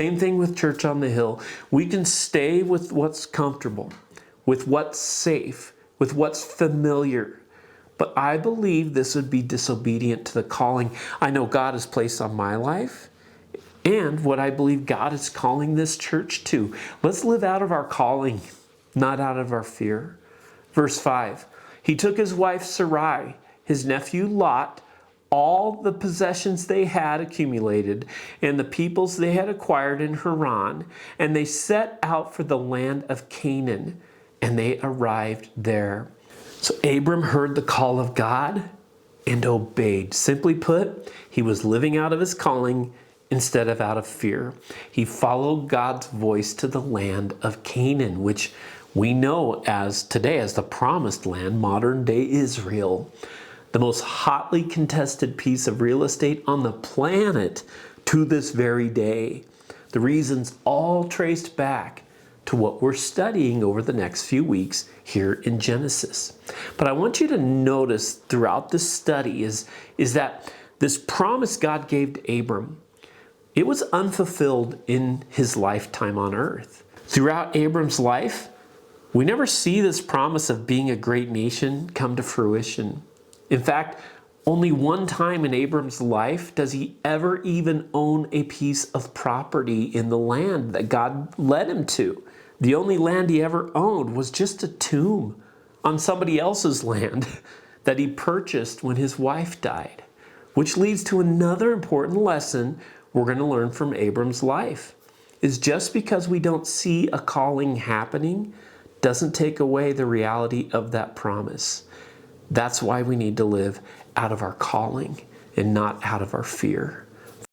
Same thing with Church on the Hill. We can stay with what's comfortable, with what's safe, with what's familiar. But I believe this would be disobedient to the calling I know God has placed on my life and what I believe God is calling this church to. Let's live out of our calling, not out of our fear. Verse 5, he took his wife Sarai, his nephew Lot, all the possessions they had accumulated, and the peoples they had acquired in Haran, and they set out for the land of Canaan, and they arrived there. So Abram heard the call of God and obeyed. Simply put, he was living out of his calling instead of out of fear. He followed God's voice to the land of Canaan, which we know as today as the promised land, modern day Israel, the most hotly contested piece of real estate on the planet to this very day. The reasons all traced back to what we're studying over the next few weeks here in Genesis. But I want you to notice throughout this study is that this promise God gave to Abram, it was unfulfilled in his lifetime on earth. Throughout Abram's life, we never see this promise of being a great nation come to fruition. In fact, only one time in Abram's life does he ever even own a piece of property in the land that God led him to. The only land he ever owned was just a tomb on somebody else's land that he purchased when his wife died. Which leads to another important lesson we're going to learn from Abram's life. Is just because we don't see a calling happening doesn't take away the reality of that promise. That's why we need to live out of our calling and not out of our fear.